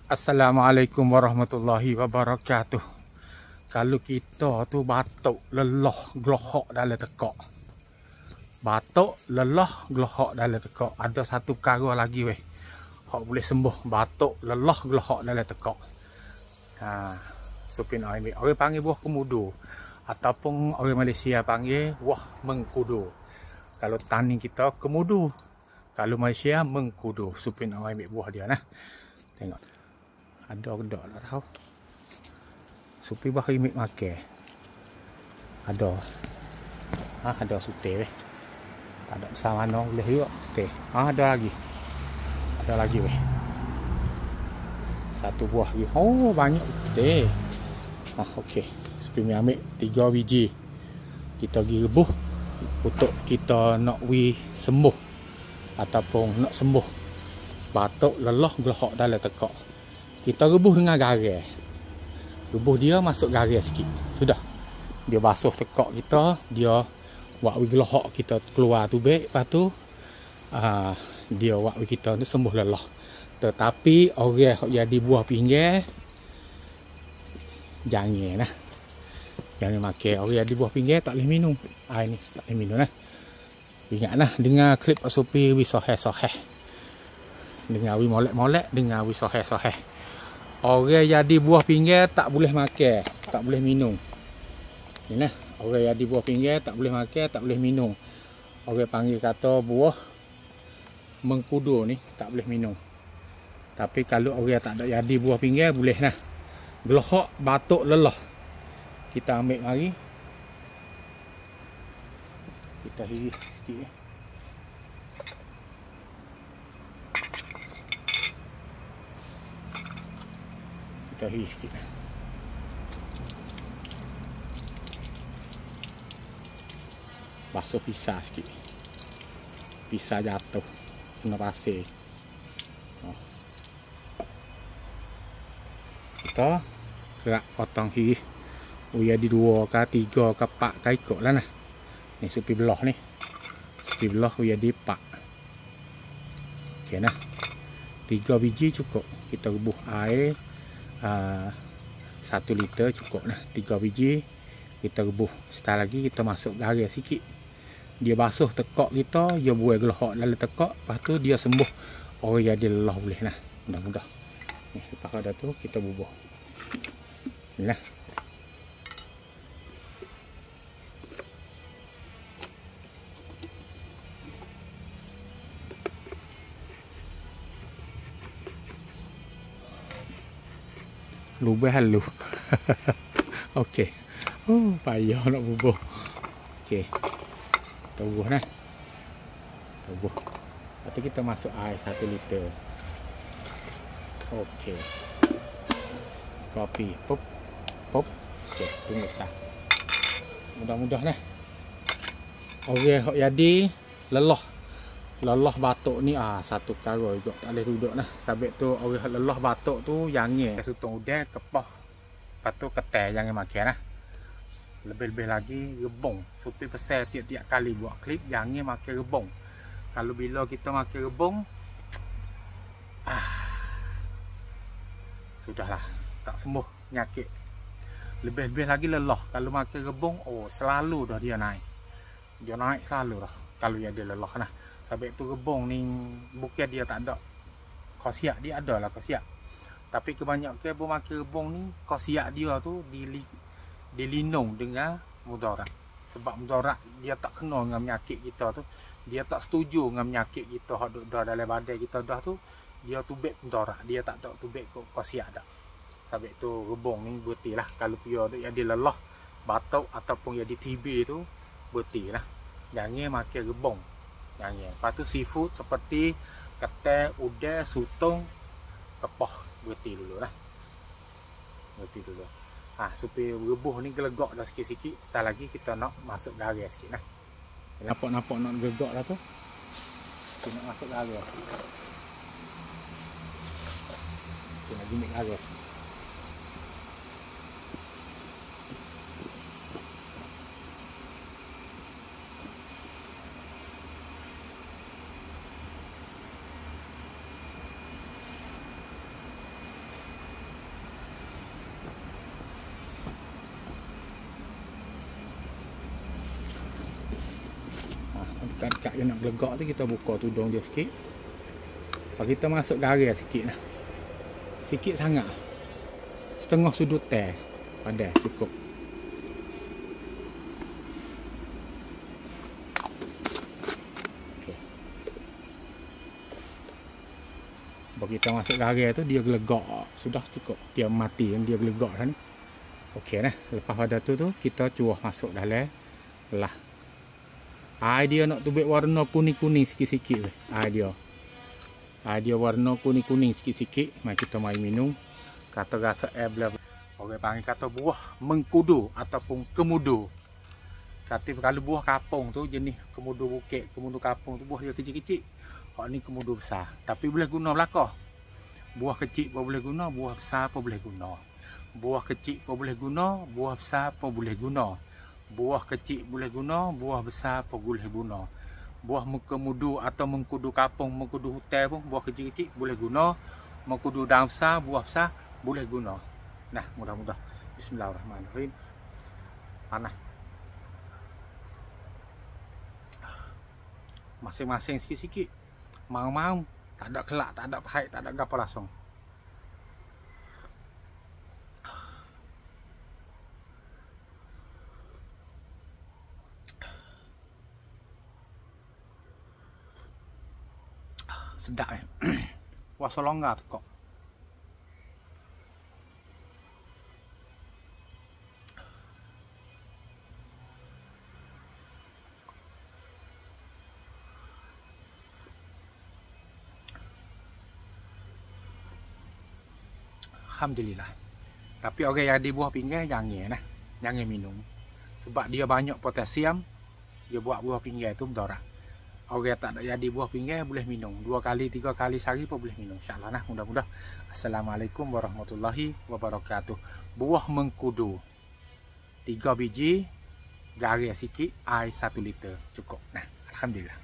Assalamualaikum warahmatullahi wabarakatuh. Kalau kita tu batuk, lelah, gelohok dalam tekak. Batuk, lelah, gelohok dalam tekak. Ada satu perkara lagi weh. Hak boleh sembuh batuk, lelah, gelohok dalam tekak. Supin ambil. Orang panggil buah kemudu. Ataupun orang Malaysia panggil buah mengkudu. Kalau tani kita kemudu. Kalau Malaysia mengkudu. Supin ambil buah dia nah. Tengok. Ada ke tak tahu. Supi bah imik makan. Ada. Ada suti weh. Tak ada besar mana boleh juga stay. Ada lagi. Ada lagi weh. Satu buah lagi. Oh, banyak betul. Okey. Supi ambil 3 biji. Kita pergi rebuh untuk kita nak sembuh ataupun nak sembuh batuk, lelah, gelohok dalam tekak. Kita rebuh dengan garam. Rebuh dia masuk garam sikit. Sudah. Dia basuh tekak kita, dia buat gelohok kita keluar tu baik, lepas tu dia buat kita tu sembuh lelah. Tetapi orang yang jadi buah pinggir jangan nah. Jangan makan. Orang yang di buah pinggir tak boleh minum. Ini tak boleh minum nah. Ingatlah dengar klip Sopi wi soheh-soheh. Dengar wi molek-molek, dengar wi soheh-soheh. Orang yang di buah pinggir tak boleh makan, tak boleh minum. Ni nah, orang yang di buah pinggir tak boleh makan, tak boleh minum. Orang panggil kata buah mengkudu ni tak boleh minum. Tapi kalau orang tak ada jadi buah pinggir boleh nah. Gelohok, batuk, lelah. Kita ambil mari. Kita hiris sikit. Kita hiris sikit. Basuh pisah sikit. Pisah jatuh. Kena pasir. Kita kerak potong hiris. Uya di 2 ke 3 ke 4 ke ikut lah nah. Ni supi belah ni. Supi belah uya di 4. Okey nah. 3 biji cukup. Kita rebuh air 1 liter cukup nah. 3 biji kita rebuh. Setelah lagi kita masuk garam sikit. Dia basuh tekak kita, dia buai gelohok dalam tekak, lepas tu dia sembuh. Orang yang dia lelah boleh nah. Mudah-mudah. Ni lepas dah tu kita bubuh. Ni nah. Lubah halu. Okey. Oh, payah nak bubuh. Okey. Kita bubuh nah. Kita bubuh. Lepas tu kita masuk air 1 liter. Okey. Kopi. Pop. Pop. Okey, tunggu start. Mudah-mudah nah. Orang hok jadi lelah. Lelah batuk ni satu perkara juga tak boleh duduk nah. Sebab tu orang lelah batuk tu jangan sutong udan kepah. Lepas tu ketai jangan makan nah. Lebih-lebih lagi rebung. Supi pesan tiap-tiap kali buat klip jangan makan rebung. Kalau bila kita makan rebung sudahlah tak sembuh penyakit. Lebih-lebih lagi lelah. Kalau makan rebung selalu dah dia naik. Dia naik selalu dah kalau dia lelah nah. Sebab tu rebung ni bukan dia tak ada khasiat, dia ada lah khasiat. Tapi kebanyakan makan rebung ni khasiat dia tu dilinung dengan mudarat. Sebab mudarat dia tak kena dengan penyakit kita tu. Dia tak setuju dengan penyakit kita hak duk dalam badan kita dah tu. Dia tubik mudarat, dia tak tahu tubik khasiat dah. Sebab tu rebung ni berhenti lah. Kalau dia ada yang lelah, batuk ataupun yang di TB tu berhenti lah. Jangan makan rebung. Jangan. Lepas tu seafood seperti ketai, udang, sutong, kepah berhenti dulu lah. Berhenti dulu. Supaya rebuh ni gelegak dah sikit-sikit. Setelah lagi kita nak masuk garam sikit lah. Nampak-nampak nak gelegak dah tu. Kita nak masuk garam. Kita nak gimik garam sikit. dekat-dekat dia nak gelegak tu kita buka tudung dia sikit. Lepas kita masuk garis sikit lah. Sikit sangat. Setengah sudut teh. Padah cukup. Okay. Lepas kita masuk garis tu dia gelegak. Sudah cukup. Dia mati kan dia gelegak dah ni. Okey nah. Lepas pada tu kita cuah masuk dalam lah. Dia nak tubik warna kuning-kuning sikit-sikit. Dia warna kuning-kuning sikit-sikit. Mari kita mai minum. Kata rasa air belah. Orang panggil kata buah mengkudu ataupun kemudu. Kata kalau buah kapung tu jenis kemudu bukit, kemudu kapung tu buah dia kecil-kecil. Hak ni kemudu besar. Tapi boleh guna belakang. Buah kecil pun boleh guna, buah besar pun boleh guna. Buah kecil pun boleh guna, buah besar pun boleh guna. Buah kecil boleh guna, buah besar pun boleh guna. Buah mengkemudu atau mengkudu kapung, mengkudu hutan pun buah kecil-kecil boleh guna. Mengkudu daun besar, buah besar boleh guna. Nah, mudah-mudah. Bismillahirrahmanirrahim. Panas. Masing-masing sikit-sikit. Mau-mau, tak ada kelak, tak ada pahit, tak ada gapo langsung. Sedap puasa longgar tu kok. Alhamdulillah. Tapi orang yang ada buah pinggan jangan jangan minum. Sebab dia banyak potasium. Dia buat buah pinggan tu mudarat. Orang tak ada jadi buah pinggan boleh minum 2 kali 3 kali sehari pun boleh minum insyaallah nah mudah-mudah. Assalamualaikum warahmatullahi wabarakatuh. Buah mengkudu 3 biji, garis sikit, air 1 liter cukup. Nah, alhamdulillah.